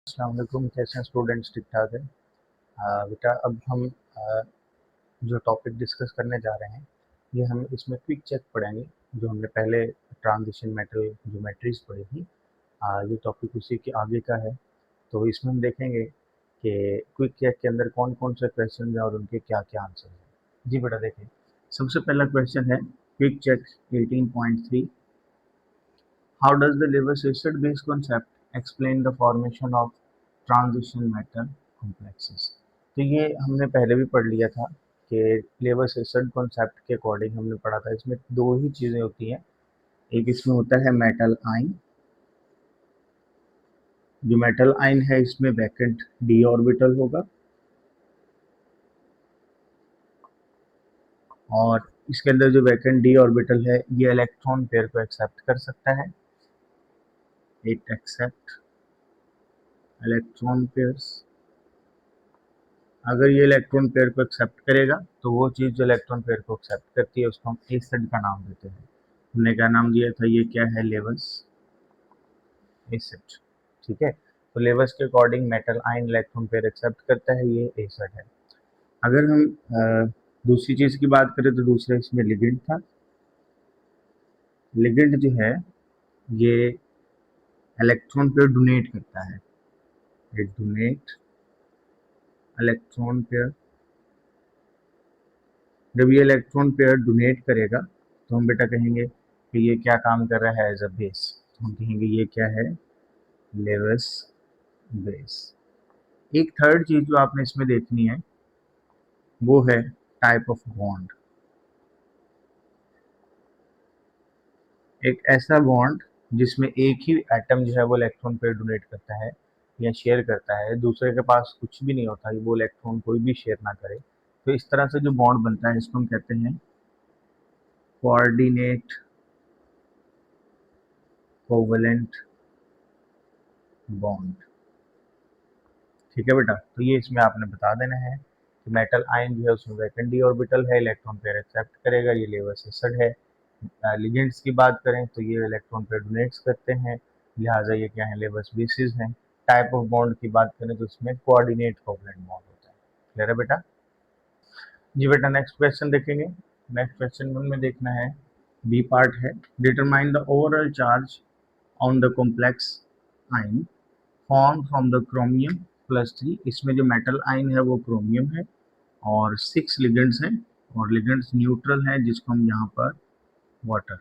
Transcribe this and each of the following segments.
अस्सलाम वालेकुम। कैसे हैं स्टूडेंट्स? ठीक ठाक है। बेटा अब हम जो टॉपिक डिस्कस करने जा रहे हैं ये हम इसमें क्विक चेक पढ़ेंगे। जो हमने पहले ट्रांजिशन मेटल ज्योमेट्रीज पढ़ी थी, ये टॉपिक उसी के आगे का है। तो इसमें हम देखेंगे कि क्विक चेक के अंदर कौन कौन से क्वेश्चन हैं और उनके क्या क्या आंसर हैं। जी बेटा देखिए, सबसे पहला क्वेश्चन है quick check 18.3। How does the Lewis-acid base concept explain the formation of transition metal complexes? तो ये हमने पहले भी पढ़ लिया था कि लेवस-एसिड कॉन्सेप्ट के अकॉर्डिंग हमने पढ़ा था। इसमें दो ही चीज़ें होती हैं, एक इसमें होता है मेटल आयन। जो मेटल आयन है इसमें वैकेंट डी ऑर्बिटल होगा और इसके अंदर जो वैकेंट डी ऑर्बिटल है ये इलेक्ट्रॉन पेयर को एक्सेप्ट कर सकता है। It accept electron pairs. अगर ये इलेक्ट्रॉन पेयर को एक्सेप्ट करेगा तो वो चीज़ जो इलेक्ट्रॉन पेयर को एक्सेप्ट करती है उसको हम एसिड का नाम देते हैं। हमने क्या नाम दिया था? ये क्या है? Lewis acid. ठीक है, तो लेवस के according metal ion electron pair accept करता है, ये एसिड है। अगर हम दूसरी चीज़ की बात करें तो दूसरा इसमें लिगेंड था। लिगेंड जो है ये इलेक्ट्रॉन पेयर डोनेट करता है। ये डोनेट इलेक्ट्रॉन पेयर। जब ये इलेक्ट्रॉन पेयर डोनेट करेगा तो हम बेटा कहेंगे कि ये क्या काम कर रहा है? As a base. हम कहेंगे ये क्या है? Lewis base. एक थर्ड चीज जो आपने इसमें देखनी है वो है टाइप ऑफ बॉन्ड। एक ऐसा बॉन्ड जिसमें एक ही एटम जो है वो इलेक्ट्रॉन पेयर डोनेट करता है या शेयर करता है, दूसरे के पास कुछ भी नहीं होता, वो इलेक्ट्रॉन कोई भी शेयर ना करे। तो इस तरह से जो बॉन्ड बनता है इसको हम कहते हैं कोऑर्डिनेट कोवलेंट बॉन्ड। ठीक है बेटा, तो ये इसमें आपने बता देना है कि मेटल आयन जो है उसमें वैकेंट डी ऑर्बिटल है, इलेक्ट्रॉन पेयर एक्सेप्ट करेगा, ये लेवस एसिड है। लिगेंड्स की बात करें तो ये इलेक्ट्रॉन पेयर डोनेट्स करते हैं, लिहाजा ये क्या है? लेवस बेसिस हैं। टाइप ऑफ बॉन्ड की बात करें तो इसमें कोऑर्डिनेट कोवलेंट बॉन्ड होता है। क्लियर है बेटा? जी बेटा, नेक्स्ट क्वेश्चन देखेंगे। नेक्स्ट क्वेश्चन में देखना है, बी पार्ट है, determine the overall charge on the complex ion form from the chromium +3। इसमें जो मेटल आयन है वो क्रोमियम है और 6 लिगेंड्स हैं और लिगेंड्स न्यूट्रल हैं जिसको हम यहाँ पर वाटर,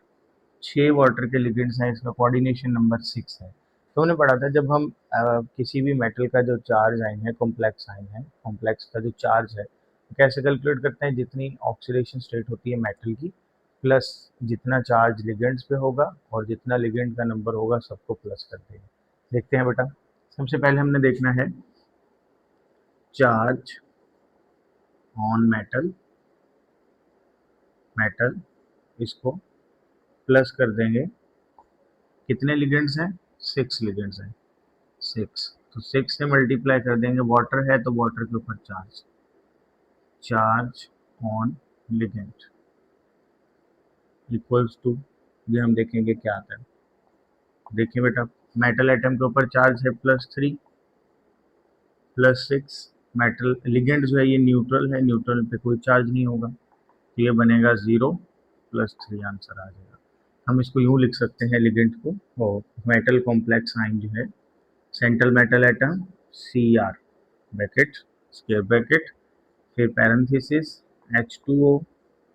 6 वाटर के लिगेंड्स हैं। इसका कोऑर्डिनेशन नंबर 6 है। तो हमने पढ़ा था जब हम किसी भी मेटल का जो चार्ज आयन है, कॉम्प्लेक्स आयन है, कॉम्प्लेक्स का जो चार्ज है तो कैसे कैलकुलेट करते हैं? जितनी ऑक्सीडेशन स्टेट होती है मेटल की प्लस जितना चार्ज लिगेंड्स पे होगा और जितना लिगेंड का नंबर होगा सबको प्लस कर देंगे। देखते हैं बेटा, सबसे पहले हमने देखना है चार्ज ऑन मेटल। मेटल इसको प्लस कर देंगे। कितने लिगेंड्स हैं? 6 लिगेंड्स हैं। 6, तो 6 से मल्टीप्लाई कर देंगे। वाटर है तो वाटर के ऊपर charge, charge on ligand equals to, ये हम देखेंगे क्या आता है। देखिए बेटा, मेटल एटम के ऊपर चार्ज है +3 +6। मेटल लिगेंड जो है ये न्यूट्रल है, न्यूट्रल पे कोई चार्ज नहीं होगा तो ये बनेगा 0 +3 आंसर आ जाएगा। हम इसको यूँ लिख सकते हैं लिगेंड को, और मेटल कॉम्प्लेक्स आयन जो है central metal atom Cr bracket square bracket फिर पैरेंथेसिस H2O।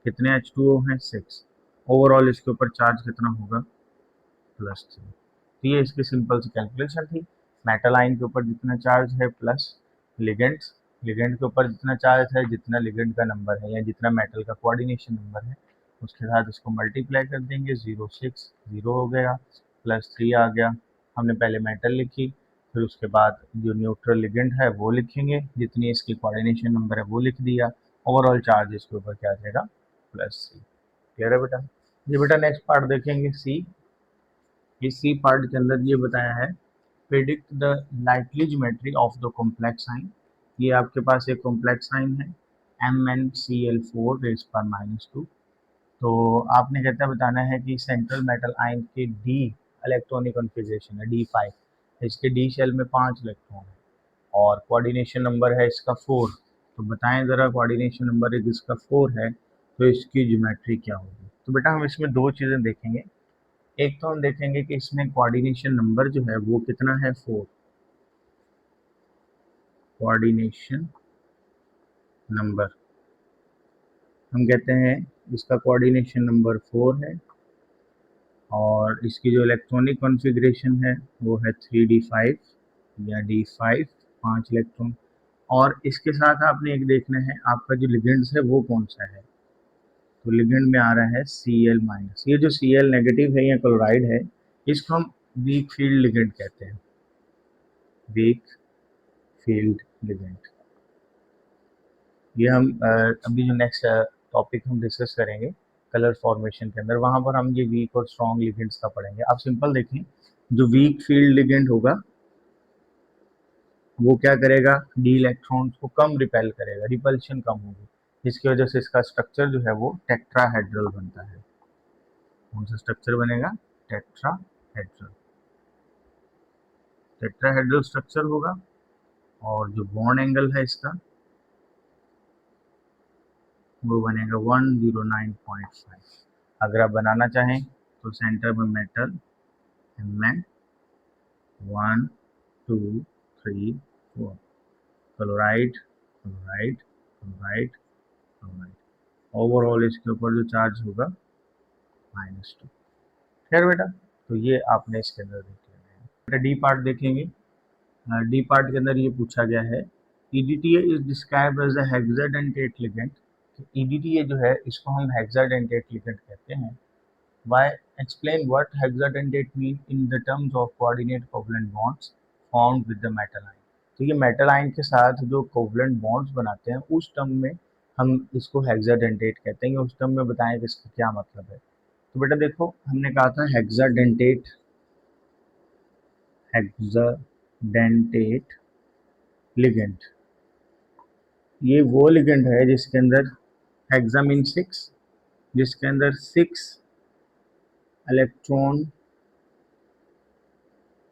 कितने H2O हैं? 6। ओवरऑल इसके ऊपर चार्ज कितना होगा? +3। तो ये इसकी सिंपल सी कैलकुलेशन थी। मेटल आयन के ऊपर जितना चार्ज है प्लस लिगेंड्स, लिगेंड के ऊपर जितना चार्ज है, जितना लिगेंड का नंबर है या जितना मेटल का कोऑर्डिनेशन नंबर है उसके साथ इसको मल्टीप्लाई कर देंगे। 0 6 0 हो गया, +3 आ गया। हमने पहले मेटल लिखी, फिर उसके बाद जो न्यूट्रल लिगेंड है वो लिखेंगे, जितनी इसकी कोऑर्डिनेशन नंबर है वो लिख दिया। ओवरऑल चार्ज इसके ऊपर क्या आ जाएगा? +3। क्लियर है बेटा? ये बेटा नेक्स्ट पार्ट देखेंगे, सी। इसी पार्ट के अंदर ये बताया है, predict the likely geometry of the complex sign. ये आपके पास एक कॉम्प्लेक्स साइन है MnCl4⁻²। तो आपने कहता बताना है कि सेंट्रल मेटल आयन की डी इलेक्ट्रॉनिक कॉन्फ़िगरेशन है D5। इसके डी शेल में 5 इलेक्ट्रॉन है और कोऑर्डिनेशन नंबर है इसका 4। तो बताएं ज़रा, कोऑर्डिनेशन नंबर इसका 4 है तो इसकी ज्योमेट्री क्या होगी। तो बेटा हम इसमें दो चीज़ें देखेंगे। एक तो हम देखेंगे कि इसमें कोऑर्डिनेशन नंबर जो है वो कितना है, 4। कोऑर्डिनेशन नंबर हम कहते हैं इसका कोऑर्डिनेशन नंबर 4 है और इसकी जो इलेक्ट्रॉनिक कॉन्फ़िगरेशन है वो है 3d5 या d5, 5 इलेक्ट्रॉन। और इसके साथ आपने एक देखना है आपका जो लिगेंड्स है वो कौन सा है। तो लिगेंड में आ रहा है Cl-। ये जो Cl नेगेटिव है या क्लोराइड है इसको हम वीक फील्ड लिगेंड कहते हैं, वीक फील्ड लिगेंड। ये हम अभी जो नेक्स्ट टॉपिक हम डिस्कस करेंगे कलर फॉर्मेशन के अंदर, वहाँ पर हम ये वीक और स्ट्रॉन्ग लिगेंड्स का पढ़ेंगे। आप सिंपल देखें, जो वीक फील्ड लिगेंड होगा वो क्या करेगा, डी इलेक्ट्रॉन्स को कम रिपेल करेगा, रिपल्शन कम होगी, जिसकी वजह से इसका स्ट्रक्चर जो है वो टेट्राहेड्रल बनता है। कौन सा स्ट्रक्चर बनेगा, टेट्राहेड्रल। टेट्राहेड्रल स्ट्रक्चर होगा और जो बॉन्ड एंगल है इसका वो बनेगा 109.5। अगर आप बनाना चाहें तो सेंटर में metal Mn 1 2 3 4, chloride chloride chloride chloride, overall इसके ऊपर जो चार्ज होगा -2। खैर बेटा, तो ये आपने इसके अंदर देख लेना है। बेटा डी पार्ट देखेंगे। डी पार्ट के अंदर ये पूछा गया है, EDTA is described as a hexadentate ligand. EDTA जो है इसको हम हेक्साडेंटेट लिगेंड कहते हैं। Why? Explain what hexadentate mean in the terms of coordinate covalent bonds formed with the metal ion। तो ये मेटल आयन के साथ जो कोवलेंट बॉन्ड्स बनाते हैं उस टर्म में हम इसको हेक्साडेंटेट कहते हैं। उस टर्म में बताएं कि इसका क्या मतलब है। तो बेटा देखो, हमने कहा था हेक्साडेंटेट, हेक्साडेंटेट लिगेंड ये वो लिगेंड है जिसके अंदर हेक्सा मीन 6, जिसके अंदर 6 इलेक्ट्रॉन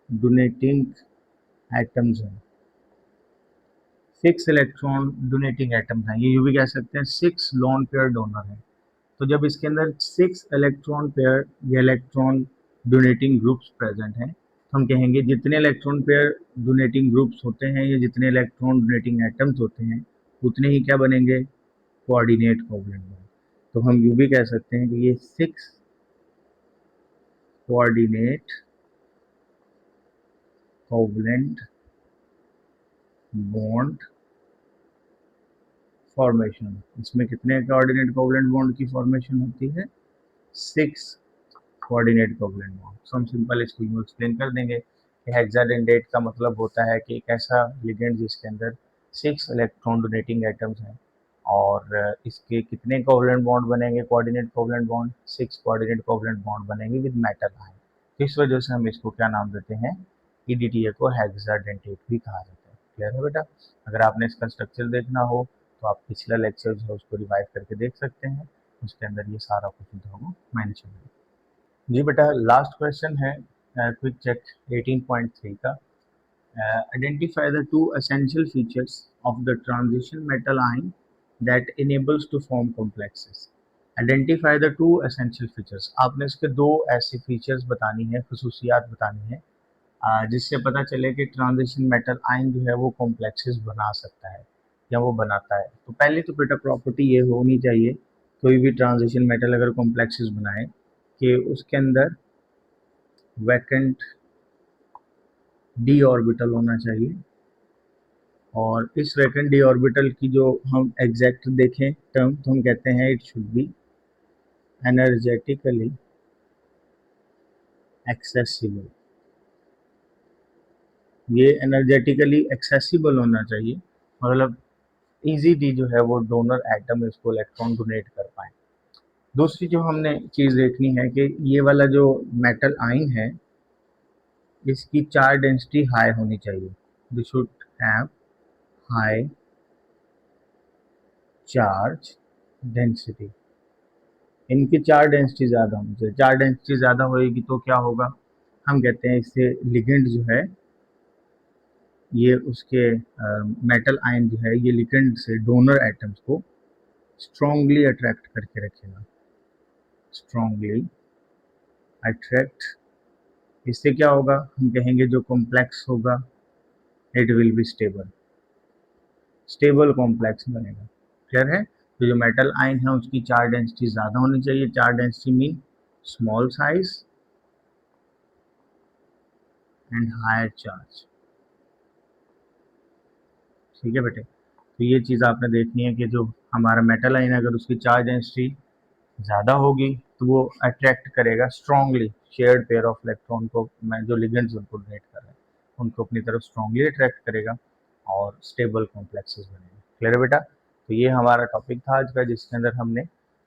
डोनेटिंग एटम्स हैं, 6 इलेक्ट्रॉन डोनेटिंग एटम्स हैं। ये भी कह सकते हैं 6 लोन पेयर डोनर हैं। तो जब इसके अंदर 6 इलेक्ट्रॉन पेयर या इलेक्ट्रॉन डोनेटिंग ग्रुप्स प्रेजेंट हैं तो हम कहेंगे जितने इलेक्ट्रॉन पेयर डोनेटिंग ग्रुप्स होते हैं या जितने इलेक्ट्रॉन डोनेटिंग एटम्स होते हैं उतने ही क्या बनेंगे, कोऑर्डिनेट कोवलेंट बॉन्ड। तो हम यूँ भी कह सकते हैं कि ये 6 कोऑर्डिनेट कोवलेंट बॉन्ड फॉर्मेशन। इसमें कितने कोऑर्डिनेट कोवलेंट बॉन्ड की फॉर्मेशन होती है, 6 कोऑर्डिनेट कोवलेंट बॉन्ड। सो हम सिंपल इसको यूँ एक्सप्लेन कर देंगे कि हेक्साडेंटेट का मतलब होता है कि एक ऐसा लिगेंड जिसके अंदर 6 इलेक्ट्रॉन डोनेटिंग एटम्स हैं और इसके कितने कोवलेंट बॉन्ड बनेंगे, coordinate covalent bond, 6 coordinate covalent bond बनेंगे विद मेटल आयन। तो इस वजह से हम इसको क्या नाम देते हैं, EDTA को हेक्साडेंटेट भी कहा जाता है। क्लियर है बेटा। अगर आपने इसका स्ट्रक्चर देखना हो तो आप पिछला लेक्चर जो है उसको रिवाइज करके देख सकते हैं, उसके अंदर ये सारा कुछ जो है मेंशन है। जी बेटा, लास्ट क्वेश्चन है क्विक चेक 18.3 का। Identify the 2 essential features of the transition metal ion that enables to form complexes. Identify the 2 essential features, आपने इसके 2 ऐसी फीचर्स बतानी है, खसूसियात बतानी है जिससे पता चले कि ट्रांजिशन मेटल आयन जो है वो कॉम्प्लेक्सेस बना सकता है या वो बनाता है। तो पहली तो बेटा प्रॉपर्टी ये होनी चाहिए, कोई भी ट्रांजिशन मेटल अगर कॉम्प्लेक्सेस बनाए कि उसके अंदर वैकेंट डी ऑर्बिटल होना चाहिए। और इस वैकेंट डी ऑर्बिटल की जो हम एग्जैक्ट देखें टर्म तो हम कहते हैं it should be energetically accessible. ये एनर्जेटिकली एक्सेसिबल होना चाहिए, मतलब इजीली जो है वो डोनर एटम इसको इलेक्ट्रॉन डोनेट कर पाए। दूसरी जो हमने चीज़ देखनी है कि ये वाला जो मेटल आयन है इसकी चार्ज डेंसिटी हाई होनी चाहिए। This should have high charge density. इनकी चार्ज डेंसिटी ज़्यादा होनी चाहिए। चार्ज डेंसिटी ज़्यादा होएगी तो क्या होगा, हम कहते हैं इससे लिगेंड जो है ये उसके मेटल आयन जो है ये लिगेंड से डोनर एटम्स को स्ट्रांगली अट्रैक्ट करके रखेगा, स्ट्रांगली अट्रैक्ट। इससे क्या होगा, हम कहेंगे जो कॉम्प्लेक्स होगा it will be stable, stable complex बनेगा। क्लियर है? तो जो मेटल आयन है उसकी चार्ज डेंसिटी ज़्यादा होनी चाहिए। Charge density mean small size and higher charge. ठीक है बेटे, तो ये चीज़ आपने देखनी है कि जो हमारा मेटल आयन अगर उसकी चार्ज डेंसिटी ज़्यादा होगी तो वो अट्रैक्ट करेगा strongly shared pair of electron को, मैं जो लिगेंड्स उनको डोनेट कर रहे हैं उनको अपनी तरफ स्ट्रांगली अट्रैक्ट करेगा और स्टेबल कॉम्प्लेक्सेस बनेंगे। क्लियर है बेटा? तो ये हमारा टॉपिक था आज का, जिसके अंदर हमने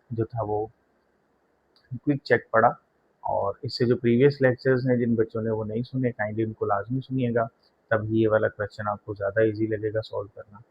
जो था वो क्विक चेक पढ़ा। और इससे जो प्रीवियस लेक्चर्स हैं जिन बच्चों ने वो नहीं सुने, काइंडली उनको लाजमी सुनिएगा, तभी ये वाला क्वेश्चन आपको ज़्यादा इजी लगेगा सॉल्व करना।